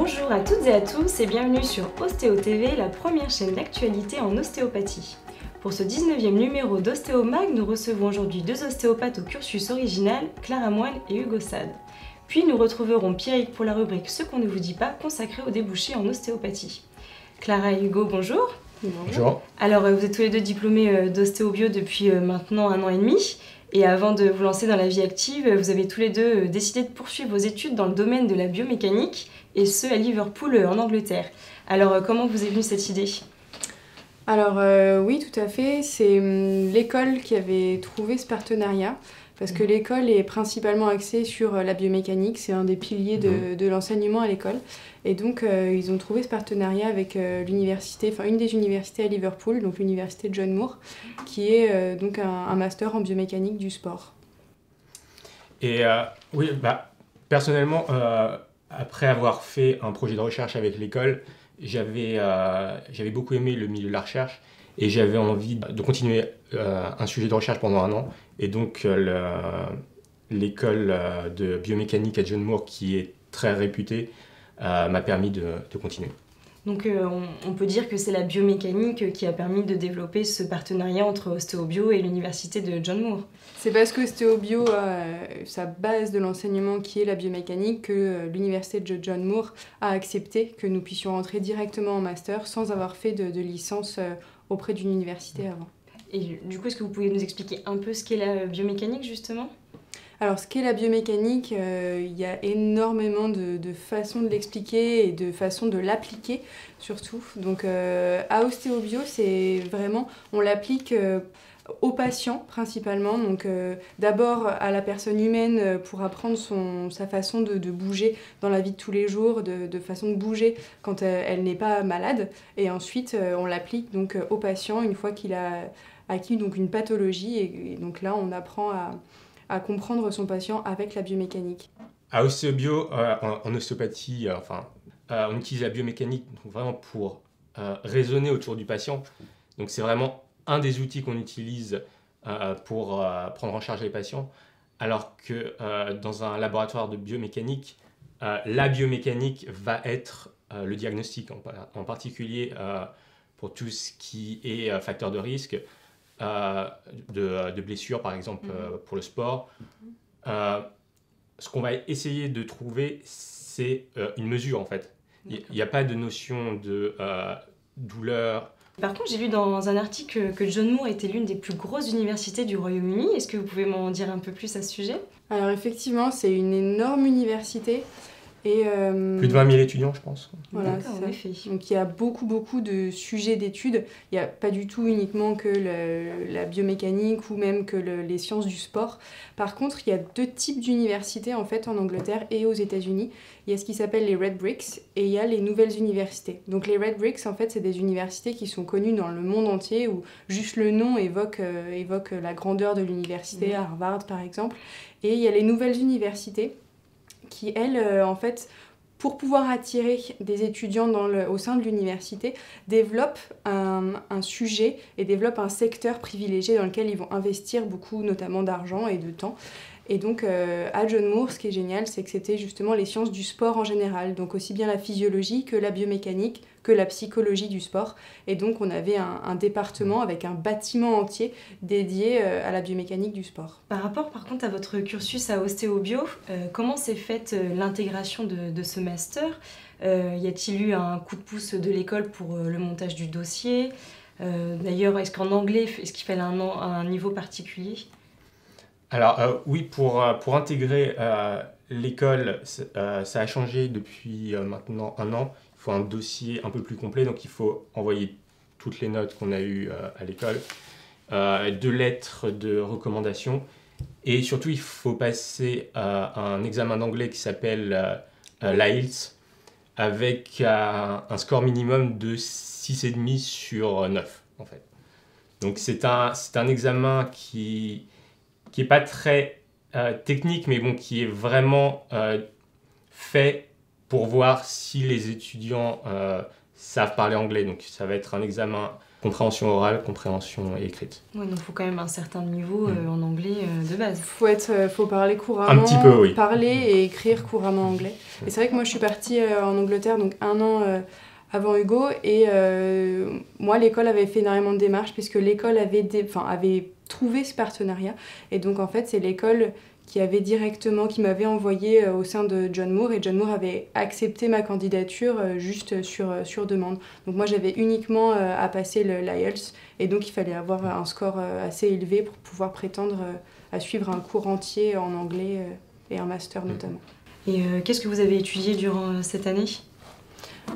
Bonjour à toutes et à tous et bienvenue sur Ostéo TV, la première chaîne d'actualité en ostéopathie. Pour ce 19e numéro d'Ostéomag, nous recevons aujourd'hui deux ostéopathes au cursus original, Clara Moine et Hugo Sade. Puis nous retrouverons Pierrick pour la rubrique Ce qu'on ne vous dit pas, consacrée aux débouchés en ostéopathie. Clara et Hugo, bonjour. Bonjour. Alors vous êtes tous les deux diplômés d'ostéobio depuis maintenant 1 an et demi. Et avant de vous lancer dans la vie active, vous avez tous les deux décidé de poursuivre vos études dans le domaine de la biomécanique, et ce à Liverpool en Angleterre. Alors comment vous est venue cette idée ? Alors oui, tout à fait. C'est l'école qui avait trouvé ce partenariat, parce que l'école est principalement axée sur la biomécanique, c'est un des piliers de l'enseignement à l'école. Et donc ils ont trouvé ce partenariat avec l'université, enfin une des universités à Liverpool, donc l'université John Moore, qui est donc un master en biomécanique du sport. Et oui, personnellement, après avoir fait un projet de recherche avec l'école, j'avais beaucoup aimé le milieu de la recherche et j'avais envie de continuer un sujet de recherche pendant 1 an. Et donc l'école de biomécanique à John Moore, qui est très réputée, m'a permis de continuer. Donc on peut dire que c'est la biomécanique qui a permis de développer ce partenariat entre Ostéobio et l'université de John Moore. C'est parce que Ostéobio a sa base de l'enseignement qui est la biomécanique que l'université de John Moore a accepté que nous puissions entrer directement en master sans avoir fait de licence auprès d'une université avant. Et du coup, est-ce que vous pouvez nous expliquer un peu ce qu'est la biomécanique justement ? Alors, ce qu'est la biomécanique, il y a énormément de façons de l'expliquer et de façons de l'appliquer, surtout. Donc, à Ostéobio, c'est vraiment, on l'applique aux patients principalement. Donc, d'abord à la personne humaine pour apprendre sa façon de bouger dans la vie de tous les jours, de façon de bouger quand elle n'est pas malade. Et ensuite, on l'applique donc au patient une fois qu'il a acquis donc une pathologie. Et donc là, on apprend à comprendre son patient avec la biomécanique. À Ostéobio, en ostéopathie, on utilise la biomécanique donc vraiment pour raisonner autour du patient. Donc c'est vraiment un des outils qu'on utilise pour prendre en charge les patients, alors que dans un laboratoire de biomécanique, la biomécanique va être le diagnostic, en particulier pour tout ce qui est facteur de risque, de blessures, par exemple, pour le sport. Ce qu'on va essayer de trouver, c'est une mesure, en fait. Il n'y a pas de notion de douleur. Par contre, j'ai lu dans un article que John Moore était l'une des plus grosses universités du Royaume-Uni. Est-ce que vous pouvez m'en dire un peu plus à ce sujet ? Alors effectivement, c'est une énorme université. Et, plus de 20 000 étudiants, je pense. Voilà, d'accord, en effet. Donc il y a beaucoup de sujets d'études. Il n'y a pas du tout uniquement que la biomécanique ou même que les sciences du sport. Par contre, il y a 2 types d'universités en fait en Angleterre et aux États-Unis. Il y a ce qui s'appelle les Red Bricks et il y a les nouvelles universités. Donc les Red Bricks, en fait, c'est des universités qui sont connues dans le monde entier où juste le nom évoque la grandeur de l'université, Harvard par exemple. Et il y a les nouvelles universités qui, elles, en fait, pour pouvoir attirer des étudiants au sein de l'université, développent un sujet et développent un secteur privilégié dans lequel ils vont investir beaucoup, notamment d'argent et de temps. Et donc, à John Moore, ce qui est génial, c'est que c'était justement les sciences du sport en général, donc aussi bien la physiologie que la biomécanique, que la psychologie du sport. Et donc, on avait un département avec un bâtiment entier dédié à la biomécanique du sport. Par rapport, par contre, à votre cursus à Ostéobio, comment s'est faite l'intégration de ce master ? Y a-t-il eu un coup de pouce de l'école pour le montage du dossier ? D'ailleurs, est-ce qu'en anglais, est-ce qu'il fallait un niveau particulier ? Alors oui, pour intégrer l'école, ça a changé depuis maintenant 1 an. Il faut un dossier un peu plus complet, donc il faut envoyer toutes les notes qu'on a eues à l'école, 2 lettres de recommandation, et surtout il faut passer un examen d'anglais qui s'appelle l'IELTS, avec un score minimum de 6,5 sur 9 en fait. Donc c'est un examen qui n'est pas très technique, mais bon, qui est vraiment fait pour voir si les étudiants savent parler anglais. Donc ça va être un examen compréhension orale, compréhension écrite. Ouais, donc il faut quand même un certain niveau en anglais de base. Faut parler couramment, Un petit peu, oui. Parler et écrire couramment anglais. Et c'est vrai que moi je suis partie en Angleterre donc 1 an avant Hugo et moi l'école avait fait énormément de démarches puisque l'école avait trouvé ce partenariat et donc en fait c'est l'école qui m'avait envoyé au sein de John Moore et John Moore avait accepté ma candidature juste sur demande. Donc moi j'avais uniquement à passer l'IELTS et donc il fallait avoir un score assez élevé pour pouvoir prétendre à suivre un cours entier en anglais et un master notamment. Et qu'est-ce que vous avez étudié durant cette année ?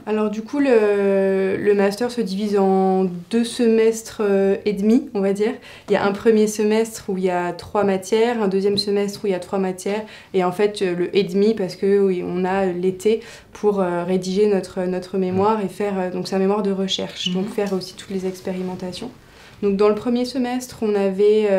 Alors du coup, le master se divise en 2 semestres et demi, on va dire. Il y a un premier semestre où il y a 3 matières, un deuxième semestre où il y a 3 matières, et en fait le et demi parce que oui, on a l'été pour rédiger notre mémoire et faire donc c'est un mémoire de recherche, donc faire aussi toutes les expérimentations. Donc dans le premier semestre, on avait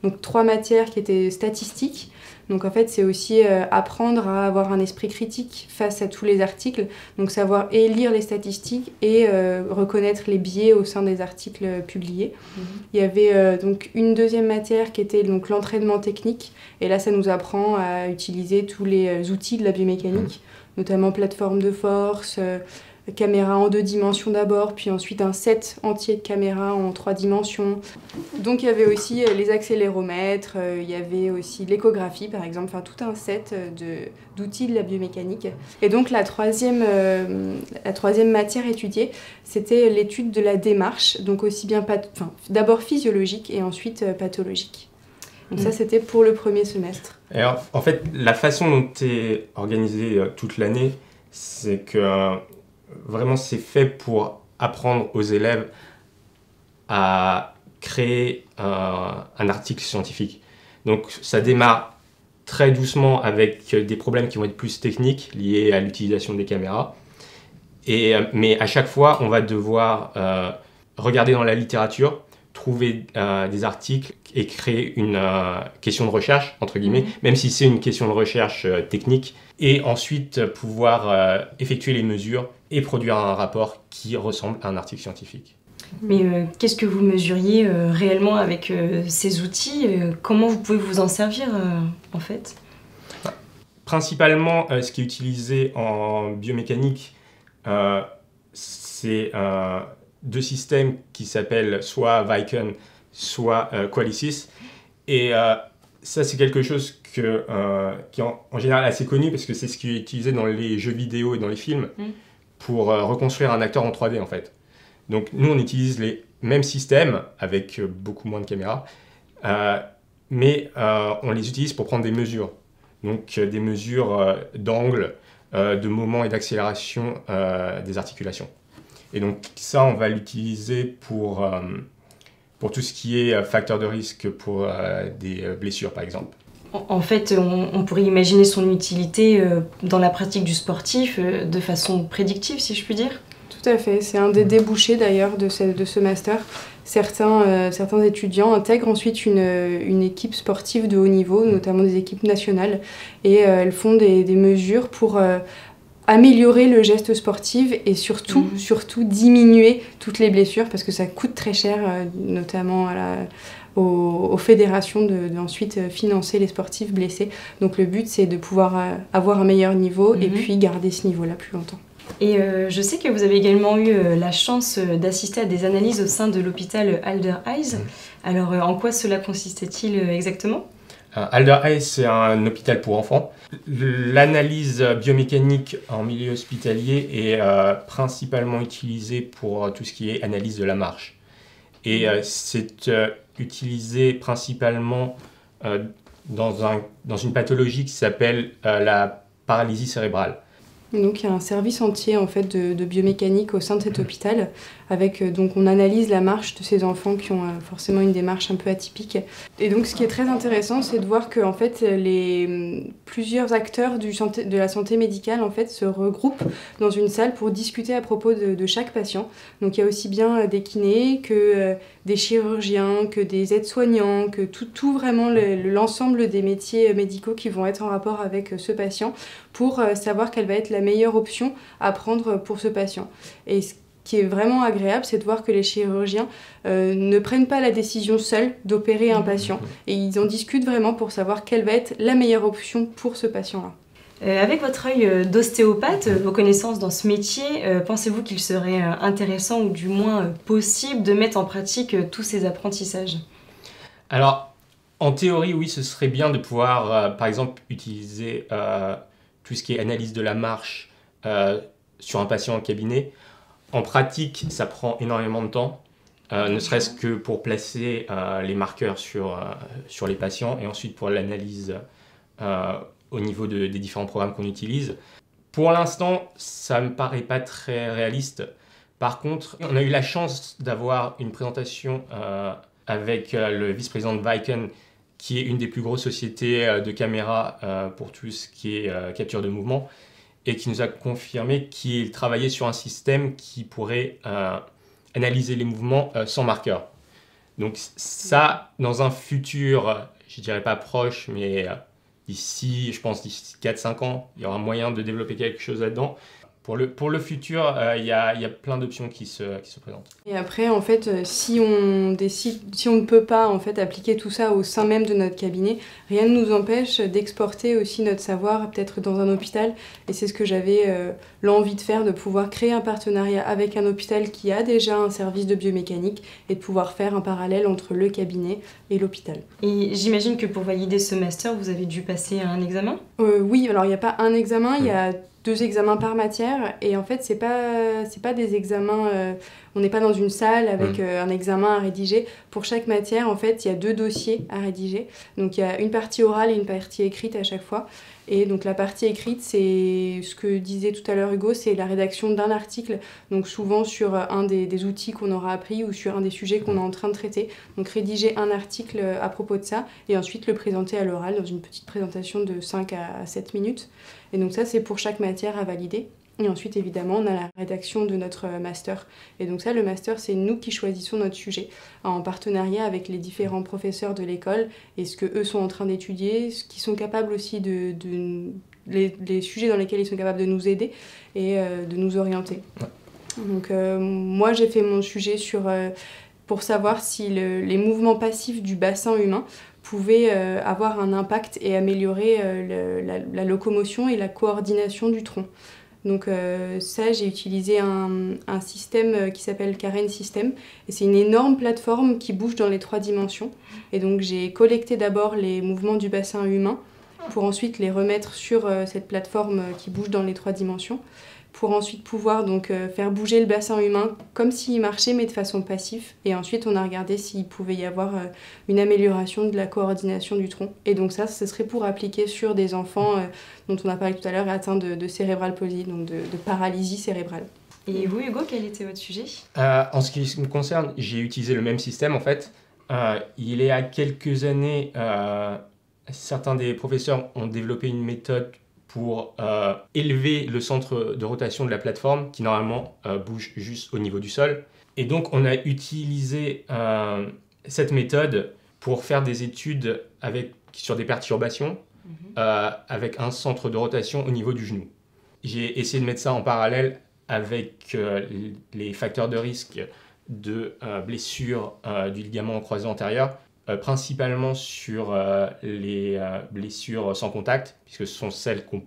donc 3 matières qui étaient statistiques. Donc en fait, c'est aussi apprendre à avoir un esprit critique face à tous les articles, donc savoir et lire les statistiques et reconnaître les biais au sein des articles publiés. Il y avait donc une deuxième matière qui était donc l'entraînement technique, et là ça nous apprend à utiliser tous les outils de la biomécanique, notamment plateforme de force, caméra en 2 dimensions d'abord, puis ensuite un set entier de caméras en 3 dimensions. Donc il y avait aussi les accéléromètres, il y avait aussi l'échographie par exemple, enfin tout un set d'outils de la biomécanique. Et donc la troisième matière étudiée, c'était l'étude de la démarche, donc aussi bien d'abord physiologique et ensuite pathologique. Donc ça c'était pour le premier semestre. Alors, en fait, la façon dont est organisée toute l'année, c'est que vraiment, c'est fait pour apprendre aux élèves à créer un article scientifique. Donc, ça démarre très doucement avec des problèmes qui vont être plus techniques, liés à l'utilisation des caméras. Mais à chaque fois, on va devoir regarder dans la littérature, trouver des articles et créer une question de recherche, entre guillemets, même si c'est une question de recherche technique, et ensuite pouvoir effectuer les mesures et produire un rapport qui ressemble à un article scientifique. Mais qu'est-ce que vous mesuriez réellement avec ces outils comment vous pouvez vous en servir en fait ? Principalement, ce qui est utilisé en biomécanique, c'est 2 systèmes qui s'appellent soit Viken, soit Qualisys. Et ça, c'est quelque chose qui est en général assez connu parce que c'est ce qui est utilisé dans les jeux vidéo et dans les films pour reconstruire un acteur en 3D en fait. Donc nous, on utilise les mêmes systèmes avec beaucoup moins de caméras, mais on les utilise pour prendre des mesures. Donc des mesures d'angle, de moment et d'accélération des articulations. Et donc ça, on va l'utiliser pour tout ce qui est facteur de risque pour des blessures, par exemple. En fait, on pourrait imaginer son utilité dans la pratique du sportif de façon prédictive, si je puis dire. Tout à fait, c'est un des débouchés d'ailleurs de ce master. Certains étudiants intègrent ensuite une équipe sportive de haut niveau, notamment des équipes nationales, et elles font des mesures pour améliorer le geste sportif et surtout diminuer toutes les blessures parce que ça coûte très cher, notamment aux fédérations d'ensuite financer les sportifs blessés. Donc le but c'est de pouvoir avoir un meilleur niveau et puis garder ce niveau-là plus longtemps. Et je sais que vous avez également eu la chance d'assister à des analyses au sein de l'hôpital Alder Eyes. Alors en quoi cela consistait-il exactement ? Alder Eyes, c'est un hôpital pour enfants. L'analyse biomécanique en milieu hospitalier est principalement utilisée pour tout ce qui est analyse de la marche. Et c'est utilisé principalement dans une pathologie qui s'appelle la paralysie cérébrale. Donc il y a un service entier en fait de biomécanique au sein de cet hôpital avec donc on analyse la marche de ces enfants qui ont forcément une démarche un peu atypique. Et donc ce qui est très intéressant, c'est de voir que en fait plusieurs acteurs de la santé médicale en fait se regroupent dans une salle pour discuter à propos de chaque patient. Donc il y a aussi bien des kinés que des chirurgiens, que des aides-soignants, que tout vraiment l'ensemble des métiers médicaux qui vont être en rapport avec ce patient pour savoir quelle va être la meilleure option à prendre pour ce patient. Et qui est vraiment agréable, c'est de voir que les chirurgiens ne prennent pas la décision seuls d'opérer un patient et ils en discutent vraiment pour savoir quelle va être la meilleure option pour ce patient-là. Avec votre œil d'ostéopathe, vos connaissances dans ce métier, pensez-vous qu'il serait intéressant ou du moins possible de mettre en pratique tous ces apprentissages? Alors, en théorie, oui, ce serait bien de pouvoir, par exemple, utiliser tout ce qui est analyse de la marche sur un patient en cabinet. En pratique, ça prend énormément de temps, ne serait-ce que pour placer les marqueurs sur les patients et ensuite pour l'analyse au niveau des différents programmes qu'on utilise. Pour l'instant, ça ne me paraît pas très réaliste. Par contre, on a eu la chance d'avoir une présentation avec le vice-président de Viken, qui est une des plus grosses sociétés de caméras pour tout ce qui est capture de mouvement, et qui nous a confirmé qu'il travaillait sur un système qui pourrait analyser les mouvements sans marqueur. Donc ça, dans un futur, je dirais pas proche, mais d'ici 4-5 ans, il y aura moyen de développer quelque chose là-dedans. Pour le futur, il y a plein d'options qui se présentent. Et après, en fait, si on ne peut pas en fait appliquer tout ça au sein même de notre cabinet, rien ne nous empêche d'exporter aussi notre savoir peut-être dans un hôpital. Et c'est ce que j'avais l'envie de faire, de pouvoir créer un partenariat avec un hôpital qui a déjà un service de biomécanique et de pouvoir faire un parallèle entre le cabinet et l'hôpital. Et j'imagine que pour valider ce master, vous avez dû passer un examen? Oui, alors il n'y a pas un examen, il y a 2 examens par matière et en fait c'est pas des examens, on n'est pas dans une salle avec un examen à rédiger. Pour chaque matière en fait il y a 2 dossiers à rédiger, donc il y a une partie orale et une partie écrite à chaque fois. Et donc la partie écrite, c'est ce que disait tout à l'heure Hugo, c'est la rédaction d'un article, donc souvent sur un des outils qu'on aura appris ou sur un des sujets qu'on est en train de traiter. Donc rédiger un article à propos de ça et ensuite le présenter à l'oral dans une petite présentation de 5 à 7 minutes. Et donc ça, c'est pour chaque matière à valider. Et ensuite, évidemment, on a la rédaction de notre master. Et donc ça, le master, c'est nous qui choisissons notre sujet en partenariat avec les différents professeurs de l'école et ce qu'eux sont en train d'étudier, ce qu'ils sont capables aussi les sujets dans lesquels ils sont capables de nous aider et de nous orienter. Donc moi, j'ai fait mon sujet pour savoir si les mouvements passifs du bassin humain pouvaient avoir un impact et améliorer la locomotion et la coordination du tronc. Donc ça, j'ai utilisé un système qui s'appelle Karen System. Et c'est une énorme plateforme qui bouge dans les 3 dimensions. Et donc j'ai collecté d'abord les mouvements du bassin humain pour ensuite les remettre sur cette plateforme qui bouge dans les 3 dimensions. Pour ensuite pouvoir donc faire bouger le bassin humain comme s'il marchait mais de façon passive. Et ensuite on a regardé s'il pouvait y avoir une amélioration de la coordination du tronc. Et donc ça, ce serait pour appliquer sur des enfants dont on a parlé tout à l'heure, atteints de cérébral palsy, donc de paralysie cérébrale. Et vous Hugo, quel était votre sujet? En ce qui me concerne, j'ai utilisé le même système en fait. Il y a quelques années, certains des professeurs ont développé une méthode pour élever le centre de rotation de la plateforme qui normalement bouge juste au niveau du sol. Et donc on a utilisé cette méthode pour faire des études sur des perturbations avec un centre de rotation au niveau du genou. J'ai essayé de mettre ça en parallèle avec les facteurs de risque de blessure du ligament croisé antérieur, principalement sur les blessures sans contact, puisque ce sont celles qu'on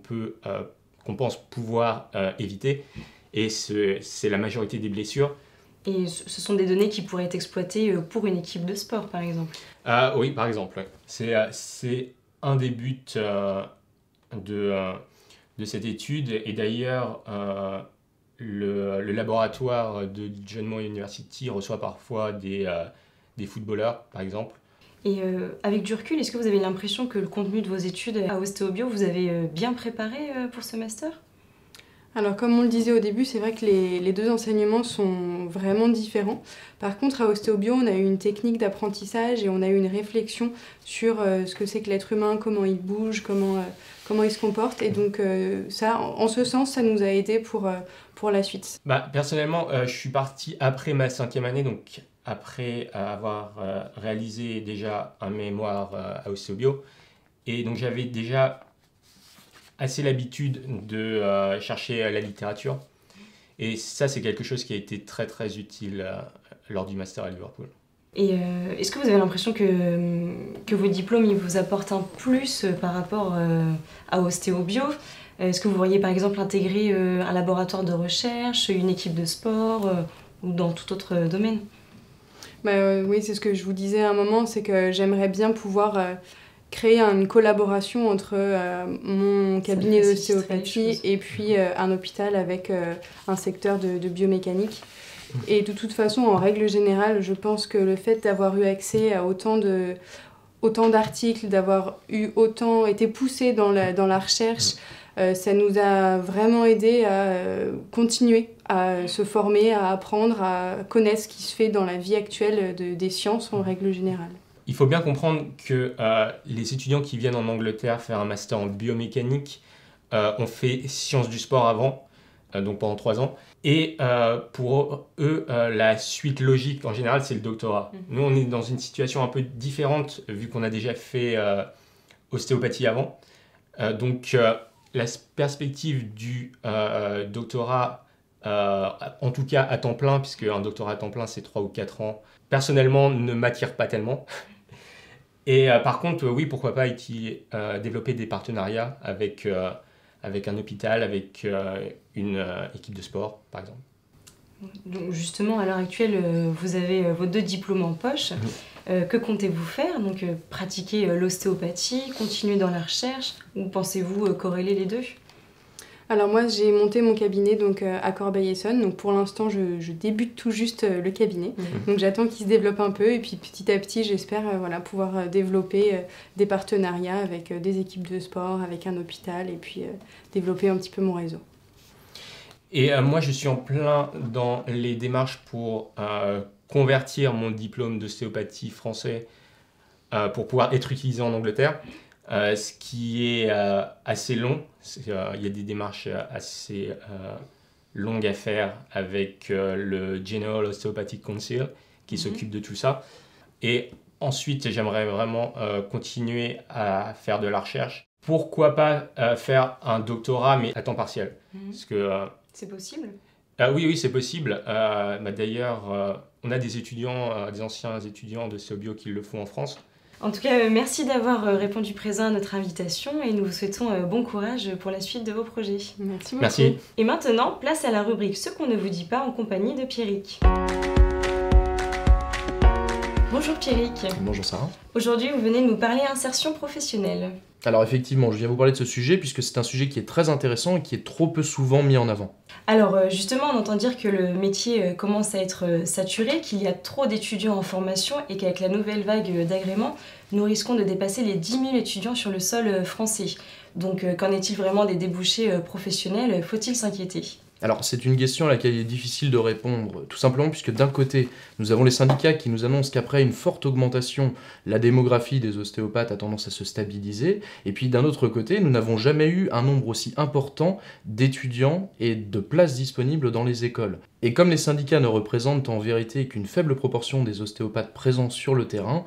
pense pouvoir éviter, et c'est la majorité des blessures. Et ce sont des données qui pourraient être exploitées pour une équipe de sport, par exemple? Oui, par exemple. C'est un des buts de cette étude, et d'ailleurs, le laboratoire de John Moore University reçoit parfois des footballeurs, par exemple. Et avec du recul, est-ce que vous avez l'impression que le contenu de vos études à Ostéobio, vous avez bien préparé pour ce master? Alors comme on le disait au début, c'est vrai que les 2 enseignements sont vraiment différents. Par contre, à Ostéobio, on a eu une technique d'apprentissage et on a eu une réflexion sur ce que c'est que l'être humain, comment il bouge, comment il se comporte. Et donc ça, en ce sens, ça nous a aidé pour la suite. Personnellement, je suis parti après ma 5e année, donc après avoir réalisé déjà un mémoire à Ostéobio. Et donc j'avais déjà assez l'habitude de chercher la littérature. Et ça, c'est quelque chose qui a été très très utile lors du master à Liverpool. Et est-ce que vous avez l'impression que vos diplômes ils vous apportent un plus par rapport à Ostéo-Bio? Est-ce que vous pourriez par exemple intégrer un laboratoire de recherche, une équipe de sport ou dans tout autre domaine? Oui, c'est ce que je vous disais à un moment, c'est que j'aimerais bien pouvoir créer une collaboration entre mon cabinet d'ostéopathie et puis un hôpital avec un secteur de biomécanique. Et de toute façon, en règle générale, je pense que le fait d'avoir eu accès à autant d'articles, d'avoir été poussé dans la recherche, ça nous a vraiment aidé à continuer à se former, à apprendre, à connaître ce qui se fait dans la vie actuelle des sciences en règle générale. Il faut bien comprendre que les étudiants qui viennent en Angleterre faire un master en biomécanique ont fait sciences du sport avant, donc pendant 3 ans. Et pour eux, la suite logique en général, c'est le doctorat. Nous, on est dans une situation un peu différente vu qu'on a déjà fait ostéopathie avant. Donc, la perspective du doctorat, en tout cas à temps plein, puisque un doctorat à temps plein, c'est 3 ou 4 ans, personnellement, ne m'attire pas tellement. Et par contre, oui, pourquoi pas développer des partenariats avec un hôpital, avec une équipe de sport, par exemple. Donc justement, à l'heure actuelle, vous avez vos 2 diplômes en poche. Que comptez-vous faire? Donc, pratiquer l'ostéopathie, continuer dans la recherche, ou pensez-vous corréler les deux? Alors moi, j'ai monté mon cabinet donc, à Corbeil-Essonnes. Donc pour l'instant, je débute tout juste le cabinet. Donc j'attends qu'il se développe un peu. Et puis petit à petit, j'espère pouvoir développer des partenariats avec des équipes de sport, avec un hôpital, et puis développer un petit peu mon réseau. Et moi, je suis en plein dans les démarches pour convertir mon diplôme d'ostéopathie français pour pouvoir être utilisé en Angleterre. Ce qui est assez long. Il y a des démarches assez longues à faire avec le General Osteopathic Council qui s'occupe de tout ça. Et ensuite, j'aimerais vraiment continuer à faire de la recherche. Pourquoi pas faire un doctorat, mais à temps partiel? Parce que, c'est possible? Oui, c'est possible. D'ailleurs, on a des étudiants, des anciens étudiants de Ostéo-Bio qui le font en France. En tout cas, merci d'avoir répondu présent à notre invitation et nous vous souhaitons bon courage pour la suite de vos projets. Merci beaucoup. Merci. Et maintenant, place à la rubrique Ce qu'on ne vous dit pas en compagnie de Pierrick. Bonjour Pierrick. Bonjour Sarah. Aujourd'hui, vous venez de nous parler insertion professionnelle. Alors effectivement, je viens vous parler de ce sujet puisque c'est un sujet qui est très intéressant et qui est trop peu souvent mis en avant. Alors justement, on entend dire que le métier commence à être saturé, qu'il y a trop d'étudiants en formation et qu'avec la nouvelle vague d'agréments, nous risquons de dépasser les 10 000 étudiants sur le sol français. Donc qu'en est-il vraiment des débouchés professionnels? Faut-il s'inquiéter? Alors c'est une question à laquelle il est difficile de répondre, tout simplement puisque d'un côté, nous avons les syndicats qui nous annoncent qu'après une forte augmentation, la démographie des ostéopathes a tendance à se stabiliser, et puis d'un autre côté, nous n'avons jamais eu un nombre aussi important d'étudiants et de places disponibles dans les écoles. Et comme les syndicats ne représentent en vérité qu'une faible proportion des ostéopathes présents sur le terrain,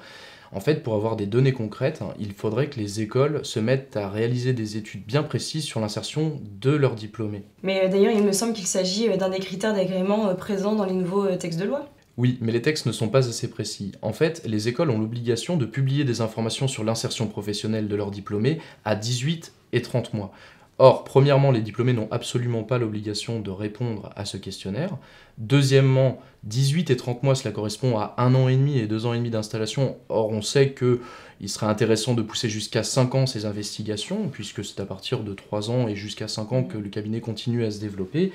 en fait, pour avoir des données concrètes, il faudrait que les écoles se mettent à réaliser des études bien précises sur l'insertion de leurs diplômés. Mais d'ailleurs, il me semble qu'il s'agit d'un des critères d'agrément présents dans les nouveaux textes de loi. Oui, mais les textes ne sont pas assez précis. En fait, les écoles ont l'obligation de publier des informations sur l'insertion professionnelle de leurs diplômés à 18 et 30 mois. Or, premièrement, les diplômés n'ont absolument pas l'obligation de répondre à ce questionnaire. Deuxièmement, 18 et 30 mois, cela correspond à 1 an et demi et 2 ans et demi d'installation. Or, on sait qu'il serait intéressant de pousser jusqu'à 5 ans ces investigations, puisque c'est à partir de 3 ans et jusqu'à 5 ans que le cabinet continue à se développer.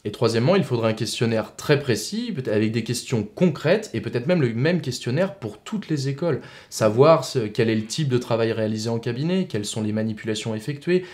Et troisièmement, il faudrait un questionnaire très précis, avec des questions concrètes, et peut-être même le même questionnaire pour toutes les écoles. Savoir quel est le type de travail réalisé en cabinet, quelles sont les manipulations effectuées,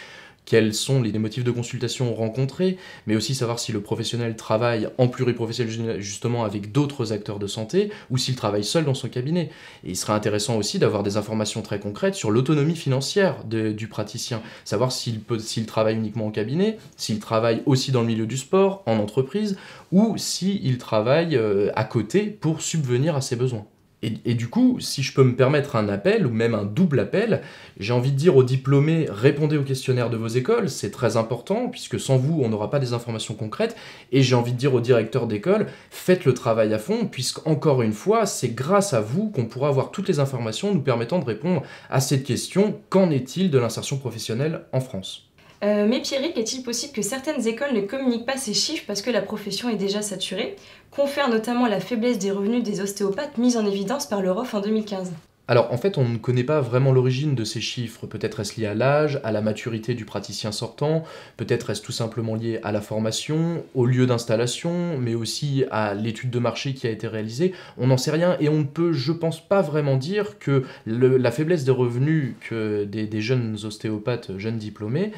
quels sont les motifs de consultation rencontrés, mais aussi savoir si le professionnel travaille en pluriprofessionnel justement avec d'autres acteurs de santé, ou s'il travaille seul dans son cabinet. Et il serait intéressant aussi d'avoir des informations très concrètes sur l'autonomie financière du praticien, savoir s'il travaille uniquement en cabinet, s'il travaille aussi dans le milieu du sport, en entreprise, ou s'il travaille à côté pour subvenir à ses besoins. Et du coup, si je peux me permettre un appel, ou même un double appel, j'ai envie de dire aux diplômés, répondez aux questionnaires de vos écoles, c'est très important, puisque sans vous, on n'aura pas des informations concrètes, et j'ai envie de dire aux directeurs d'école, faites le travail à fond, puisqu'encore une fois, c'est grâce à vous qu'on pourra avoir toutes les informations nous permettant de répondre à cette question, qu'en est-il de l'insertion professionnelle en France ? Mais Pierrick, est-il possible que certaines écoles ne communiquent pas ces chiffres parce que la profession est déjà saturée, confère notamment la faiblesse des revenus des ostéopathes mise en évidence par le ROF en 2015 ? Alors en fait, on ne connaît pas vraiment l'origine de ces chiffres. Peut-être est-ce lié à l'âge, à la maturité du praticien sortant, peut-être est-ce tout simplement lié à la formation, au lieu d'installation, mais aussi à l'étude de marché qui a été réalisée. On n'en sait rien et on ne peut, je pense, pas vraiment dire que la faiblesse des revenus que des jeunes ostéopathes, jeunes diplômés,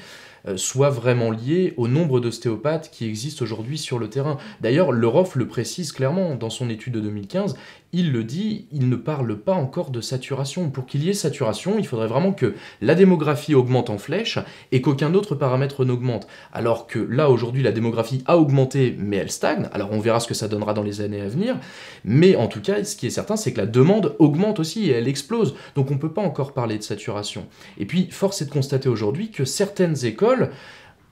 soit vraiment lié au nombre d'ostéopathes qui existent aujourd'hui sur le terrain. D'ailleurs, le ROF le précise clairement dans son étude de 2015, il le dit, il ne parle pas encore de saturation. Pour qu'il y ait saturation, il faudrait vraiment que la démographie augmente en flèche et qu'aucun autre paramètre n'augmente. Alors que là, aujourd'hui, la démographie a augmenté, mais elle stagne. Alors on verra ce que ça donnera dans les années à venir. Mais en tout cas, ce qui est certain, c'est que la demande augmente aussi et elle explose. Donc on ne peut pas encore parler de saturation. Et puis, force est de constater aujourd'hui que certaines écoles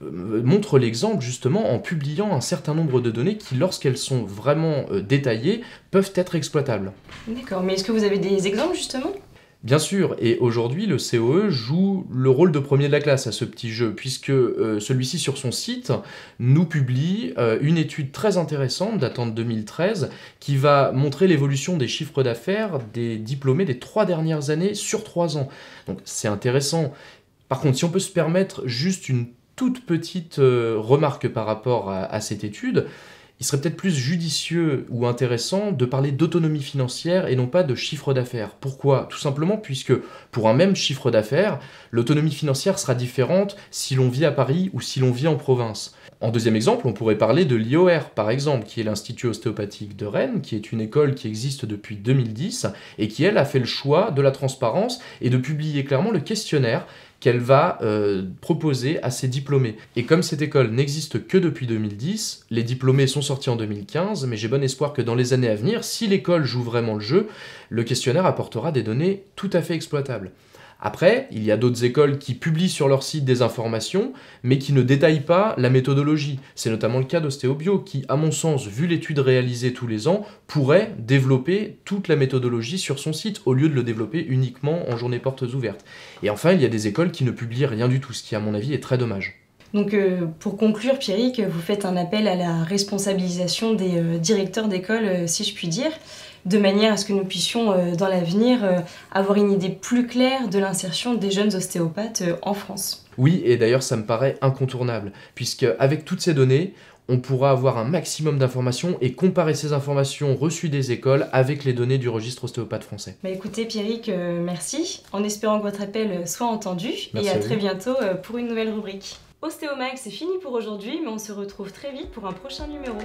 montre l'exemple justement en publiant un certain nombre de données qui, lorsqu'elles sont vraiment détaillées, peuvent être exploitables. D'accord, mais est-ce que vous avez des exemples justement ? Bien sûr, et aujourd'hui le COE joue le rôle de premier de la classe à ce petit jeu, puisque celui-ci sur son site nous publie une étude très intéressante datant de 2013 qui va montrer l'évolution des chiffres d'affaires des diplômés des 3 dernières années sur 3 ans. Donc c'est intéressant. Par contre, si on peut se permettre juste une toute petite remarque par rapport à cette étude, il serait peut-être plus judicieux ou intéressant de parler d'autonomie financière et non pas de chiffre d'affaires. Pourquoi ? Tout simplement puisque pour un même chiffre d'affaires, l'autonomie financière sera différente si l'on vit à Paris ou si l'on vit en province. En deuxième exemple, on pourrait parler de l'IOR, par exemple, qui est l'Institut ostéopathique de Rennes, qui est une école qui existe depuis 2010 et qui, elle, a fait le choix de la transparence et de publier clairement le questionnaire qu'elle va proposer à ses diplômés. Et comme cette école n'existe que depuis 2010, les diplômés sont sortis en 2015, mais j'ai bon espoir que dans les années à venir, si l'école joue vraiment le jeu, le questionnaire apportera des données tout à fait exploitables. Après, il y a d'autres écoles qui publient sur leur site des informations, mais qui ne détaillent pas la méthodologie. C'est notamment le cas d'Ostéobio, qui, à mon sens, vu l'étude réalisée tous les ans, pourrait développer toute la méthodologie sur son site, au lieu de le développer uniquement en journée portes ouvertes. Et enfin, il y a des écoles qui ne publient rien du tout, ce qui, à mon avis, est très dommage. Donc pour conclure, Pierrick, vous faites un appel à la responsabilisation des directeurs d'école, si je puis dire, de manière à ce que nous puissions, dans l'avenir, avoir une idée plus claire de l'insertion des jeunes ostéopathes en France. Oui, et d'ailleurs ça me paraît incontournable, puisque avec toutes ces données, on pourra avoir un maximum d'informations et comparer ces informations reçues des écoles avec les données du registre ostéopathe français. Bah écoutez Pierrick, merci, en espérant que votre appel soit entendu, Merci et à à vous. très bientôt pour une nouvelle rubrique. Ostéomag, c'est fini pour aujourd'hui, mais on se retrouve très vite pour un prochain numéro.